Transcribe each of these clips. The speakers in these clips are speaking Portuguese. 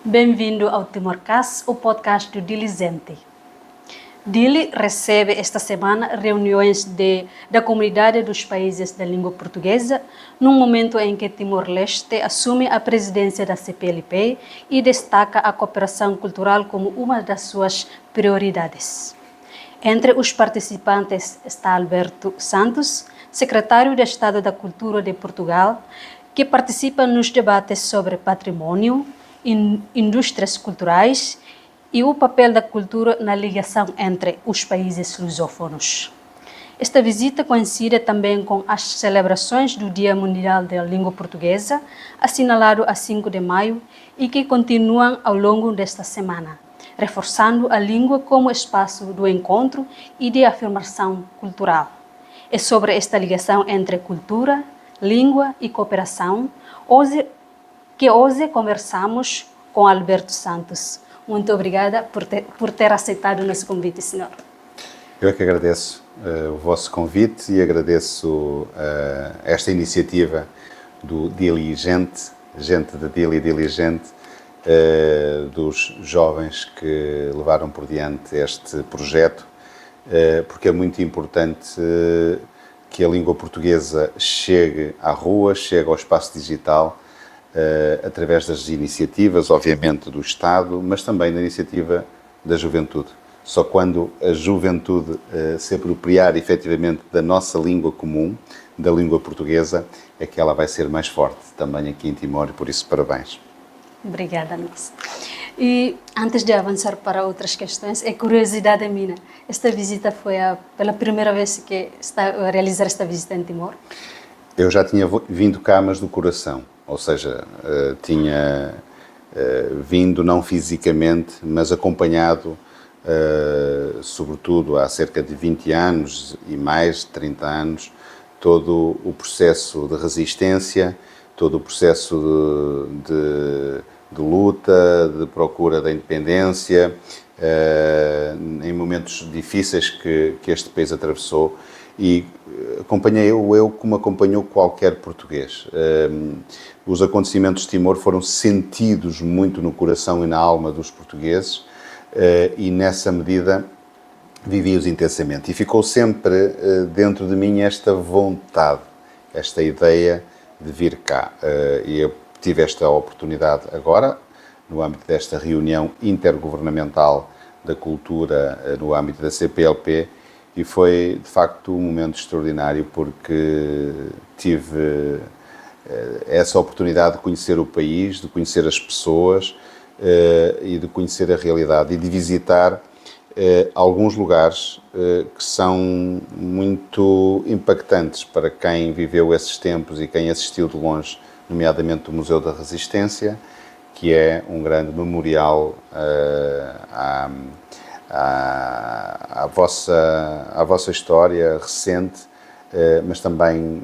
Bem-vindo ao Timorcast, o podcast do Diligente. Dili recebe esta semana reuniões da comunidade dos países da língua portuguesa, num momento em que Timor-Leste assume a presidência da CPLP e destaca a cooperação cultural como uma das suas prioridades. Entre os participantes está Alberto Santos, secretário de Estado da Cultura de Portugal, que participa nos debates sobre patrimônio, indústrias culturais e o papel da cultura na ligação entre os países lusófonos. Esta visita coincide também com as celebrações do Dia Mundial da Língua Portuguesa, assinalado a 5 de maio, e que continuam ao longo desta semana, reforçando a língua como espaço do encontro e de afirmação cultural. É sobre esta ligação entre cultura, língua e cooperação que hoje conversamos com Alberto Santos. Muito obrigada por ter aceitado o nosso convite, senhor. Eu é que agradeço o vosso convite e agradeço esta iniciativa do Diligente, gente de Dili Diligente, dos jovens que levaram por diante este projeto, porque é muito importante que a língua portuguesa chegue à rua, chegue ao espaço digital, através das iniciativas, obviamente, do Estado, mas também da iniciativa da juventude. Só quando a juventude se apropriar efetivamente da nossa língua comum, da língua portuguesa, é que ela vai ser mais forte também aqui em Timor, e por isso parabéns. Obrigada, Nós. E antes de avançar para outras questões, é curiosidade minha. Esta visita foi pela primeira vez que está a realizar esta visita em Timor? Eu já tinha vindo cá, mas do coração. Ou seja, tinha vindo não fisicamente, mas acompanhado, sobretudo há cerca de 20 anos e mais de 30 anos, todo o processo de resistência, todo o processo de luta, de procura da independência, em momentos difíceis que este país atravessou, e acompanhei eu como acompanhou qualquer português. Os acontecimentos de Timor foram sentidos muito no coração e na alma dos portugueses, e nessa medida vivi-os intensamente. E ficou sempre dentro de mim esta vontade, esta ideia de vir cá. E eu tive esta oportunidade agora, no âmbito desta reunião intergovernamental da cultura, no âmbito da CPLP, e foi, de facto, um momento extraordinário, porque tive essa oportunidade de conhecer o país, de conhecer as pessoas e de conhecer a realidade e de visitar alguns lugares que são muito impactantes para quem viveu esses tempos e quem assistiu de longe, nomeadamente o Museu da Resistência, que é um grande memorial à vossa história recente, mas também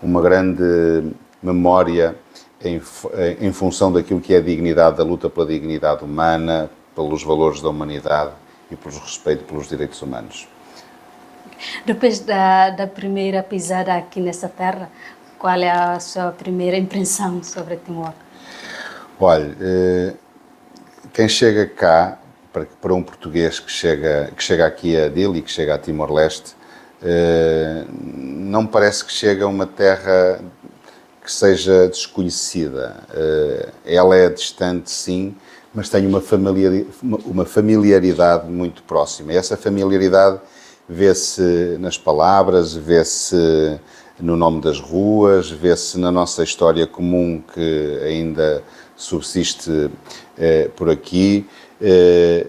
uma grande memória em função daquilo que é a dignidade, da luta pela dignidade humana, pelos valores da humanidade e pelo respeito pelos direitos humanos. Depois da primeira pisada aqui nessa terra, qual é a sua primeira impressão sobre Timor? Olha, quem chega cá, para um português que chega aqui a Dili, que chega a Timor-Leste, não parece que chega a uma terra que seja desconhecida. Ela é distante, sim, mas tem uma familiaridade muito próxima. E essa familiaridade vê-se nas palavras, vê-se no nome das ruas, vê-se na nossa história comum que ainda subsiste por aqui,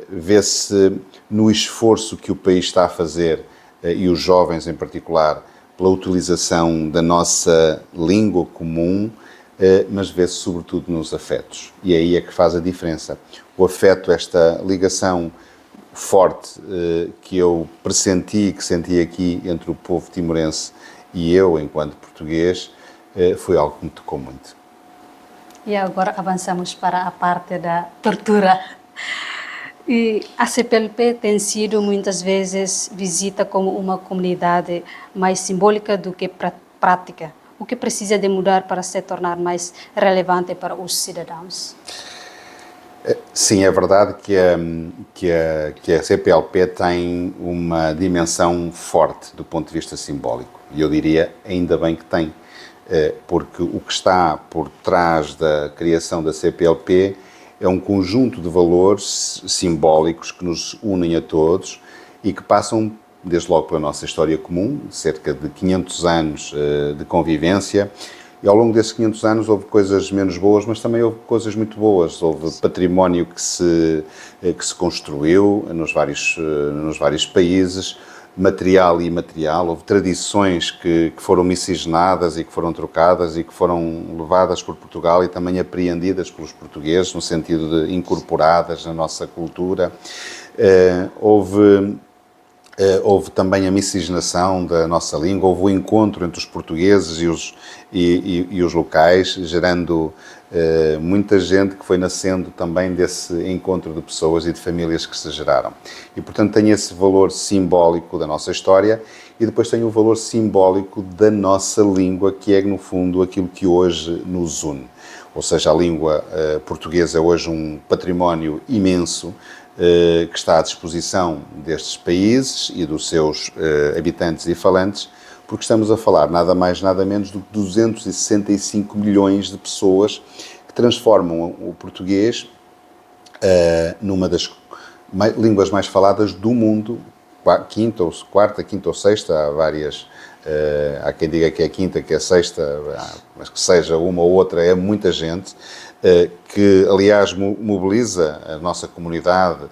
vê-se no esforço que o país está a fazer, e os jovens em particular, pela utilização da nossa língua comum, mas vê-se sobretudo nos afetos. E aí é que faz a diferença. O afeto, esta ligação forte que eu pressenti, que senti aqui entre o povo timorense e eu, enquanto português, foi algo que me tocou muito. E agora avançamos para a parte da tortura. E a CPLP tem sido muitas vezes vista como uma comunidade mais simbólica do que prática. O que precisa de mudar para se tornar mais relevante para os cidadãos? Sim, é verdade que a CPLP tem uma dimensão forte do ponto de vista simbólico. E eu diria, ainda bem que tem, porque o que está por trás da criação da CPLP é um conjunto de valores simbólicos que nos unem a todos e que passam, desde logo, pela nossa história comum, cerca de 500 anos de convivência. E ao longo desses 500 anos houve coisas menos boas, mas também houve coisas muito boas. Houve património que se construiu nos vários países, material e imaterial. Houve tradições que foram miscigenadas e que foram trocadas e que foram levadas por Portugal e também apreendidas pelos portugueses, no sentido de incorporadas na nossa cultura. Houve também a miscigenação da nossa língua, houve o encontro entre os portugueses e os locais, gerando muita gente que foi nascendo também desse encontro de pessoas e de famílias que se geraram. E, portanto, tem esse valor simbólico da nossa história e depois tem o valor simbólico da nossa língua, que é, no fundo, aquilo que hoje nos une. Ou seja, a língua portuguesa é hoje um património imenso, que está à disposição destes países e dos seus habitantes e falantes, porque estamos a falar nada mais, nada menos do que 265 milhões de pessoas que transformam o português numa das línguas mais faladas do mundo, quarta, quinta ou sexta, há várias, há quem diga que é quinta, que é sexta, mas que seja uma ou outra, é muita gente, que aliás mobiliza a nossa comunidade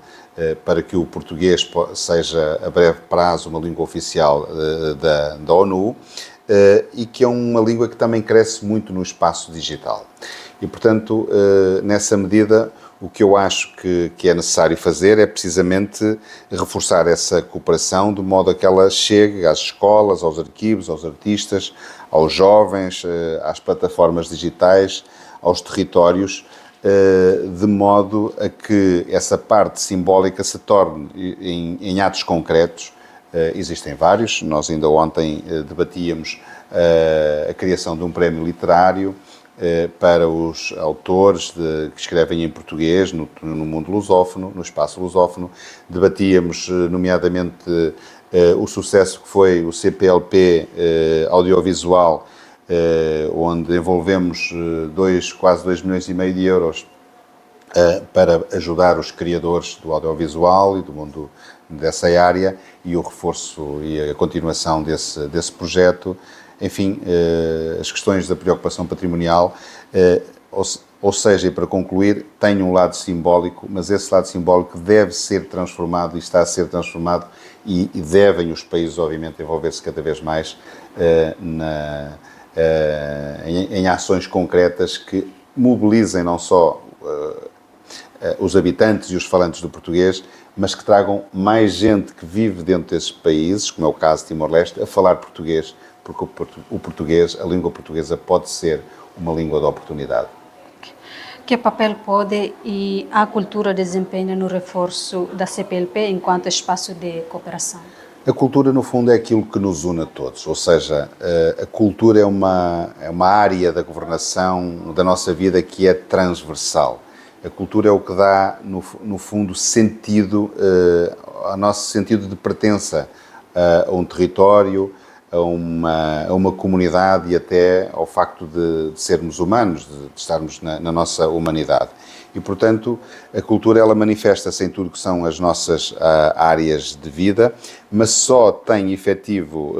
para que o português seja a breve prazo uma língua oficial da ONU e que é uma língua que também cresce muito no espaço digital. E, portanto, nessa medida, o que eu acho que é necessário fazer é precisamente reforçar essa cooperação de modo a que ela chegue às escolas, aos arquivos, aos artistas, aos jovens, às plataformas digitais, aos territórios, de modo a que essa parte simbólica se torne em atos concretos. Existem vários, nós ainda ontem debatíamos a criação de um prémio literário para os autores que escrevem em português no mundo lusófono, no espaço lusófono. Debatíamos, nomeadamente, o sucesso que foi o CPLP audiovisual, onde envolvemos quase 2,5 milhões de euros para ajudar os criadores do audiovisual e do mundo dessa área e o reforço e a continuação desse projeto. Enfim, as questões da preocupação patrimonial, ou seja, e para concluir, tem um lado simbólico, mas esse lado simbólico deve ser transformado e está a ser transformado e devem os países, obviamente, envolver-se cada vez mais em ações concretas que mobilizem não só os habitantes e os falantes do português, mas que tragam mais gente que vive dentro desses países, como é o caso de Timor-Leste, a falar português, porque o português, a língua portuguesa, pode ser uma língua de oportunidade. Que papel pode e a cultura desempenha no reforço da CPLP enquanto espaço de cooperação? A cultura, no fundo, é aquilo que nos une a todos, ou seja, a cultura é uma área da governação da nossa vida que é transversal. A cultura é o que dá, no fundo, sentido, ao nosso sentido de pertença a um território, a uma comunidade e até ao facto de sermos humanos, de estarmos na nossa humanidade. E, portanto, a cultura ela manifesta-se em tudo que são as nossas áreas de vida, mas só tem efetivo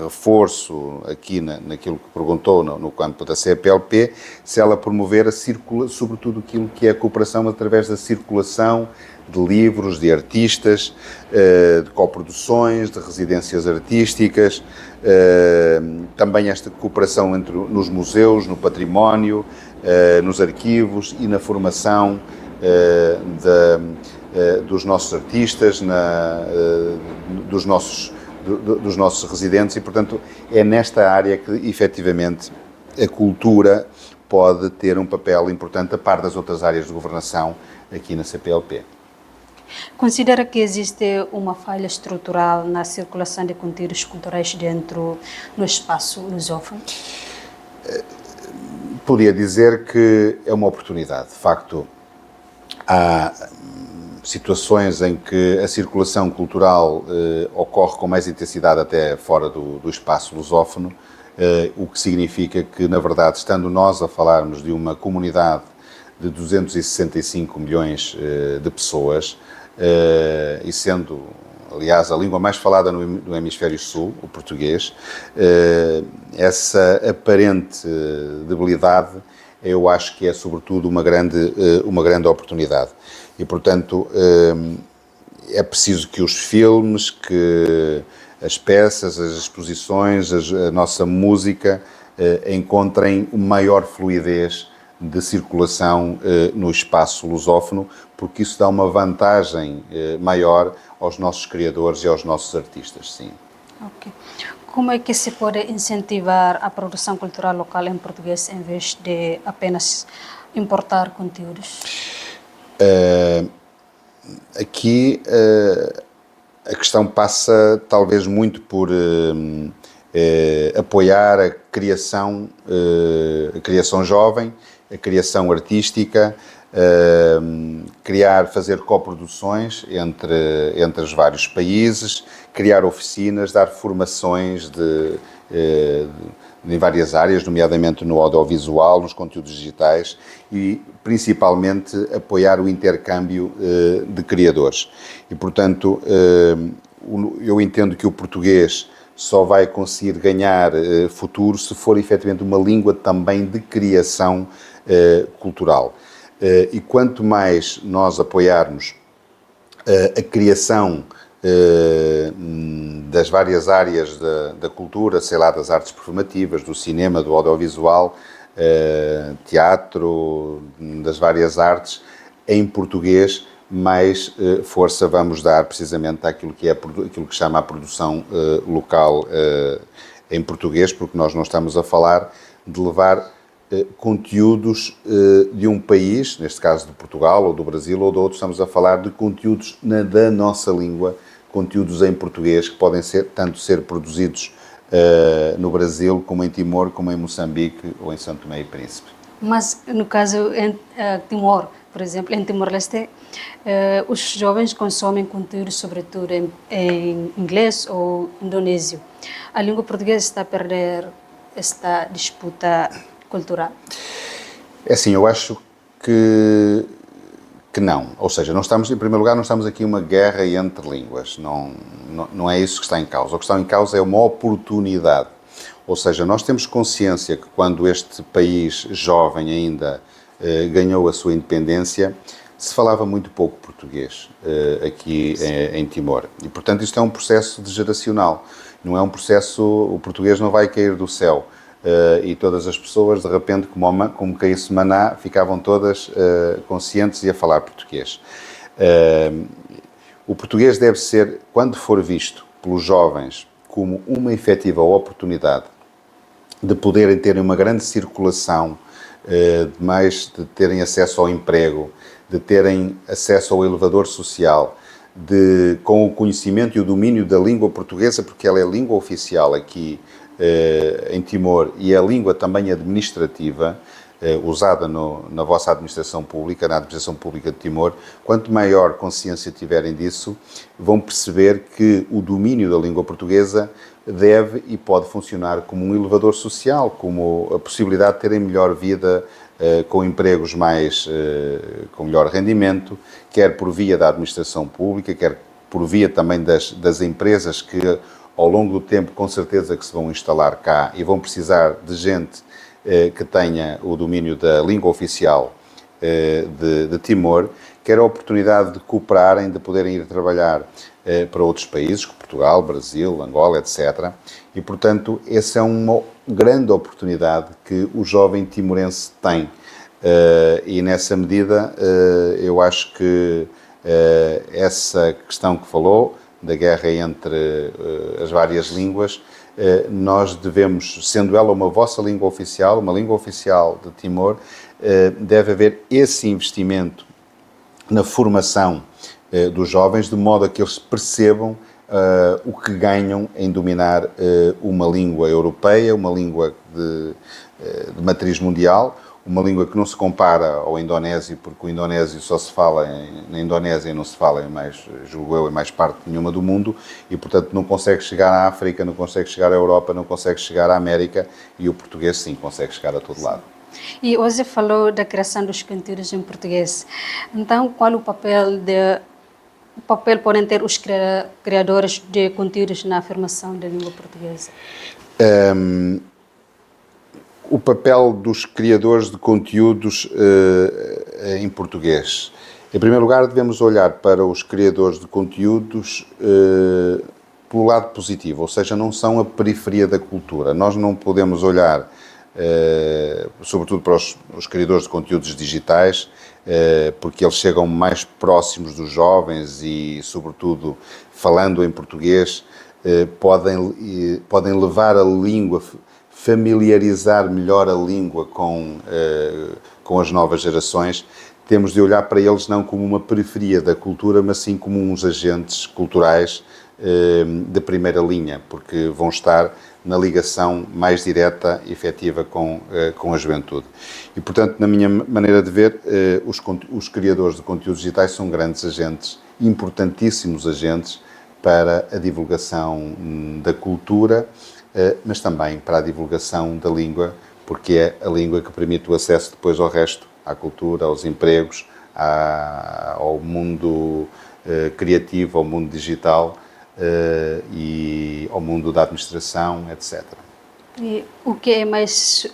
reforço aqui naquilo que perguntou no campo da CPLP, se ela promover sobretudo aquilo que é a cooperação através da circulação de livros, de artistas, de coproduções, de residências artísticas, também esta cooperação nos museus, no património, nos arquivos e na formação dos nossos artistas, dos nossos residentes e, portanto, é nesta área que, efetivamente, a cultura pode ter um papel importante, a par das outras áreas de governação aqui na CPLP. Considera que existe uma falha estrutural na circulação de conteúdos culturais dentro do espaço lusófono? Poderia dizer que é uma oportunidade. De facto, há situações em que a circulação cultural ocorre com mais intensidade até fora do espaço lusófono, o que significa que, na verdade, estando nós a falarmos de uma comunidade de 265 milhões de pessoas, e sendo, aliás, a língua mais falada no Hemisfério Sul, o português, essa aparente debilidade, eu acho que é, sobretudo, uma grande oportunidade. E, portanto, é preciso que os filmes, que as peças, as exposições, a nossa música encontrem maior fluidez de circulação no espaço lusófono, porque isso dá uma vantagem maior aos nossos criadores e aos nossos artistas, sim. Ok. Como é que se pode incentivar a produção cultural local em português em vez de apenas importar conteúdos? Aqui a questão passa talvez muito por apoiar a criação jovem, a criação artística, fazer coproduções entre os vários países, criar oficinas, dar formações em várias áreas, nomeadamente no audiovisual, nos conteúdos digitais e, principalmente, apoiar o intercâmbio de criadores. E, portanto, eu entendo que o português só vai conseguir ganhar futuro se for, efetivamente, uma língua também de criação cultural. E quanto mais nós apoiarmos a criação das várias áreas da cultura, sei lá, das artes performativas, do cinema, do audiovisual, teatro, das várias artes, em português, mais força vamos dar precisamente àquilo aquilo que chama a produção local em português, porque nós não estamos a falar de levar conteúdos de um país, neste caso de Portugal ou do Brasil ou de outro, estamos a falar de conteúdos da nossa língua, conteúdos em português que podem tanto ser produzidos no Brasil, como em Timor, como em Moçambique ou em São Tomé e Príncipe. Mas, no caso, em Timor, por exemplo, em Timor-Leste, os jovens consomem conteúdos, sobretudo, em inglês ou indonésio. A língua portuguesa está a perder esta disputa cultural? É assim, eu acho que não. Ou seja, em primeiro lugar, não estamos aqui uma guerra entre línguas. Não é isso que está em causa. O que está em causa é uma oportunidade. Ou seja, nós temos consciência que quando este país jovem ainda ganhou a sua independência, se falava muito pouco português aqui em Timor. E, portanto, isto é um processo geracional. Não é um processo... O português não vai cair do céu. E todas as pessoas, de repente, como caísse maná, ficavam todas conscientes e a falar português. O português deve ser, quando for visto pelos jovens como uma efetiva oportunidade de poderem ter uma grande circulação, de terem acesso ao emprego, de terem acesso ao elevador social, com o conhecimento e o domínio da língua portuguesa, porque ela é a língua oficial aqui em Timor e é a língua também administrativa, usada na vossa administração pública, na administração pública de Timor. Quanto maior consciência tiverem disso, vão perceber que o domínio da língua portuguesa deve e pode funcionar como um elevador social, como a possibilidade de terem melhor vida, com empregos com melhor rendimento, quer por via da administração pública, quer por via também das empresas que, ao longo do tempo, com certeza que se vão instalar cá e vão precisar de gente que tenha o domínio da língua oficial de Timor, quer a oportunidade de cooperarem, de poderem ir trabalhar para outros países, como Portugal, Brasil, Angola, etc. E, portanto, essa é uma grande oportunidade que o jovem timorense tem. E, nessa medida, eu acho que essa questão que falou, da guerra entre as várias línguas, nós devemos, sendo ela uma vossa língua oficial, uma língua oficial de Timor, deve haver esse investimento na formação dos jovens, de modo a que eles percebam o que ganham em dominar uma língua europeia, uma língua de matriz mundial, uma língua que não se compara ao indonésio, porque o indonésio só se fala na Indonésia e não se fala em mais, julgo eu, em mais parte nenhuma do mundo, e portanto não consegue chegar à África, não consegue chegar à Europa, não consegue chegar à América, e o português sim consegue chegar a todo lado. E hoje falou da criação dos conteúdos em português. Então, qual o papel podem ter os criadores de conteúdos na afirmação da língua portuguesa? O papel dos criadores de conteúdos em português. Em primeiro lugar, devemos olhar para os criadores de conteúdos pelo lado positivo, ou seja, não são a periferia da cultura. Nós não podemos olhar, sobretudo para os criadores de conteúdos digitais, porque eles chegam mais próximos dos jovens e, sobretudo, falando em português, podem levar a língua, familiarizar melhor a língua com as novas gerações. Temos de olhar para eles não como uma periferia da cultura, mas sim como uns agentes culturais de primeira linha, porque vão estar na ligação mais direta e efetiva com a juventude. E, portanto, na minha maneira de ver, os criadores de conteúdos digitais são grandes agentes, importantíssimos agentes para a divulgação da cultura, mas também para a divulgação da língua, porque é a língua que permite o acesso depois ao resto, à cultura, aos empregos, ao mundo criativo, ao mundo digital e ao mundo da administração, etc. E o que é mais,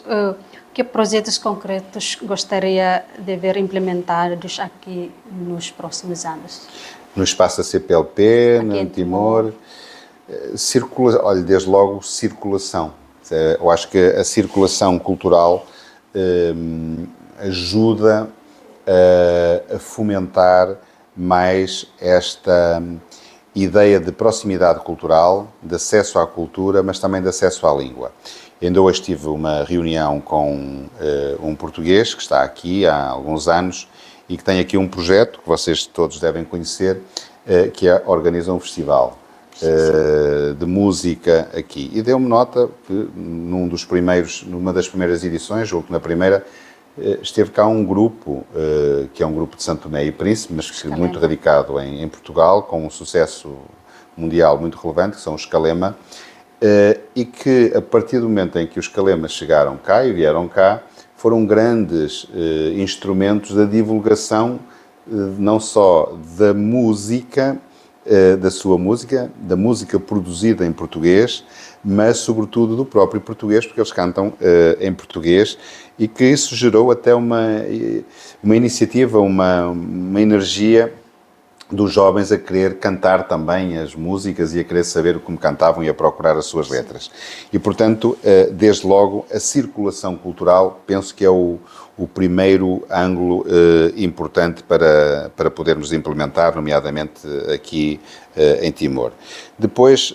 que projetos concretos gostaria de ver implementados aqui nos próximos anos? No espaço da CPLP, Aqui no em Timor, olha, desde logo circulação. Eu acho que a circulação cultural ajuda a fomentar mais esta ideia de proximidade cultural, de acesso à cultura, mas também de acesso à língua. Ainda hoje tive uma reunião com um português que está aqui há alguns anos e que tem aqui um projeto que vocês todos devem conhecer, que organiza um festival de música aqui. E deu-me nota que numa das primeiras edições, julgo que na primeira, esteve cá um grupo, que é um grupo de Santo Tomé e Príncipe, mas que é muito radicado em Portugal, com um sucesso mundial muito relevante, que são os Calema, e que a partir do momento em que os Calemas chegaram cá e vieram cá, foram grandes instrumentos da divulgação não só da música, da sua música, da música produzida em português, mas sobretudo do próprio português, porque eles cantam em português, e que isso gerou até uma iniciativa, uma energia dos jovens a querer cantar também as músicas e a querer saber como cantavam e a procurar as suas letras. E, portanto, desde logo, a circulação cultural, penso que é o primeiro ângulo importante para podermos implementar, nomeadamente aqui em Timor. Depois,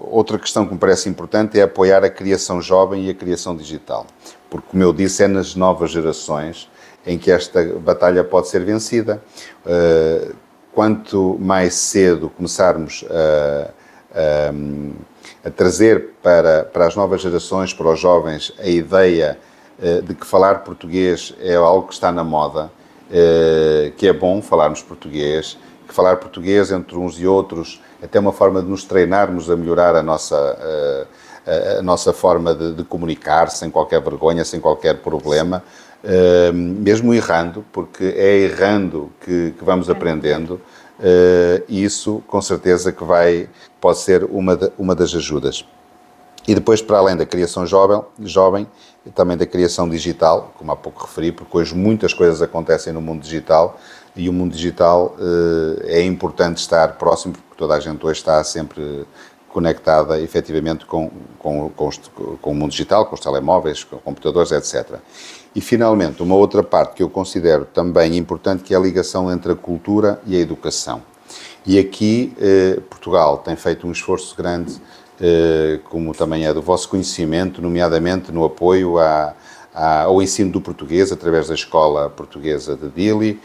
outra questão que me parece importante é apoiar a criação jovem e a criação digital. Porque, como eu disse, é nas novas gerações em que esta batalha pode ser vencida. Quanto mais cedo começarmos a trazer para as novas gerações, para os jovens, a ideia de que falar português é algo que está na moda, que é bom falarmos português, que falar português entre uns e outros é até uma forma de nos treinarmos a melhorar a nossa forma de comunicar, sem qualquer vergonha, sem qualquer problema, mesmo errando, porque é errando que vamos aprendendo, e isso com certeza que pode ser uma das ajudas. E depois, para além da criação jovem, também da criação digital, como há pouco referi, porque hoje muitas coisas acontecem no mundo digital, e o mundo digital é importante estar próximo, porque toda a gente hoje está sempre conectada efetivamente com o mundo digital, com os telemóveis, com computadores, etc. E, finalmente, uma outra parte que eu considero também importante, que é a ligação entre a cultura e a educação. E aqui Portugal tem feito um esforço grande, como também é do vosso conhecimento, nomeadamente no apoio ao ensino do português, através da Escola Portuguesa de Dili,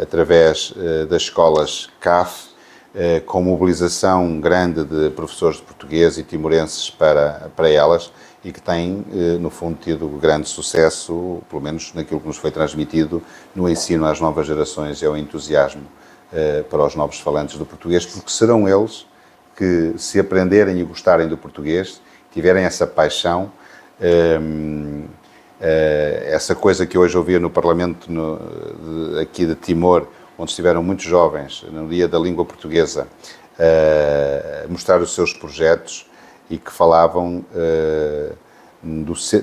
através das escolas CAF, com mobilização grande de professores de português e timorenses para elas, e que tem, no fundo, tido grande sucesso, pelo menos naquilo que nos foi transmitido, no ensino às novas gerações e ao entusiasmo para os novos falantes do português, porque serão eles que, se aprenderem e gostarem do português, tiverem essa paixão, essa coisa que hoje ouvia no Parlamento aqui de Timor, onde estiveram muitos jovens no Dia da Língua Portuguesa a mostrar os seus projetos e que falavam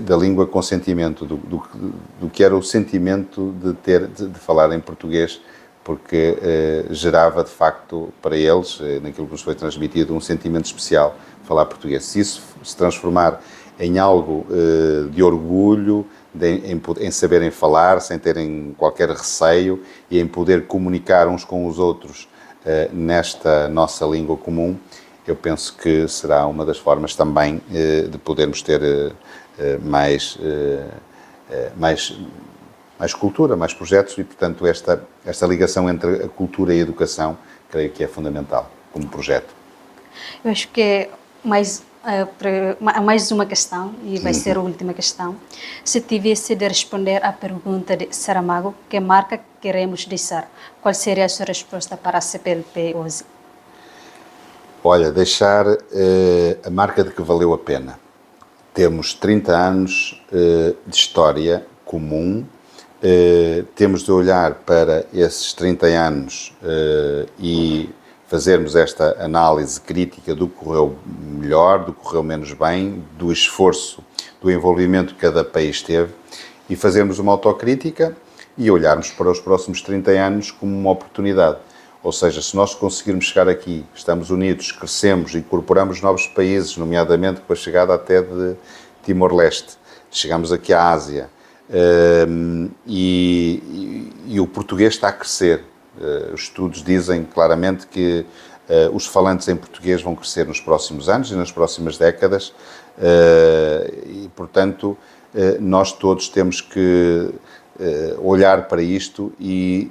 da língua com sentimento, do que era o sentimento de falar em português, porque gerava, de facto, para eles, naquilo que nos foi transmitido, um sentimento especial falar português. Se isso se transformar em algo de orgulho, em saberem falar, sem terem qualquer receio, e em poder comunicar uns com os outros nesta nossa língua comum, eu penso que será uma das formas também de podermos ter mais cultura, mais projetos, e, portanto, esta ligação entre a cultura e a educação, creio que é fundamental como projeto. Eu acho que mais uma questão, e vai ser a última questão. Se tivesse de responder à pergunta de Saramago, que marca queremos deixar, qual seria a sua resposta para a CPLP hoje? Olha, deixar a marca de que valeu a pena. Temos 30 anos de história comum, temos de olhar para esses 30 anos e fazermos esta análise crítica do que correu melhor, do que correu menos bem, do esforço, do envolvimento que cada país teve, e fazermos uma autocrítica e olharmos para os próximos 30 anos como uma oportunidade. Ou seja, se nós conseguirmos chegar aqui, estamos unidos, crescemos, incorporamos novos países, nomeadamente com a chegada até de Timor-Leste, chegamos aqui à Ásia, e o português está a crescer. Os estudos dizem claramente que os falantes em português vão crescer nos próximos anos e nas próximas décadas, e, portanto, nós todos temos que olhar para isto e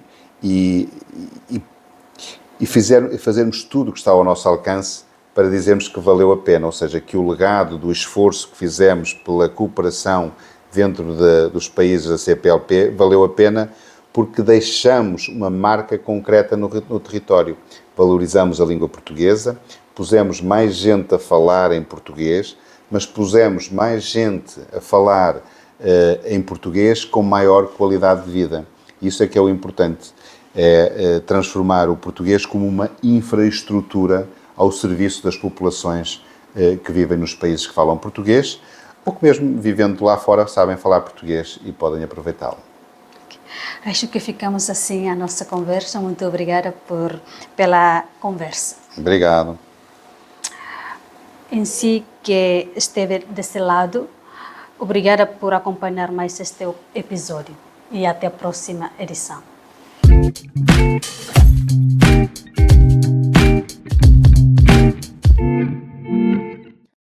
fazermos tudo o que está ao nosso alcance para dizermos que valeu a pena, ou seja, que o legado do esforço que fizemos pela cooperação dentro dos países da CPLP valeu a pena, porque deixamos uma marca concreta no território. Valorizamos a língua portuguesa, pusemos mais gente a falar em português, mas pusemos mais gente a falar em português com maior qualidade de vida. Isso é que é o importante, é transformar o português como uma infraestrutura ao serviço das populações que vivem nos países que falam português, ou que mesmo vivendo lá fora sabem falar português e podem aproveitá-lo. Acho que ficamos assim a nossa conversa. Muito obrigada pela conversa. Obrigado. Em si que esteve desse lado, obrigada por acompanhar mais este episódio e até a próxima edição.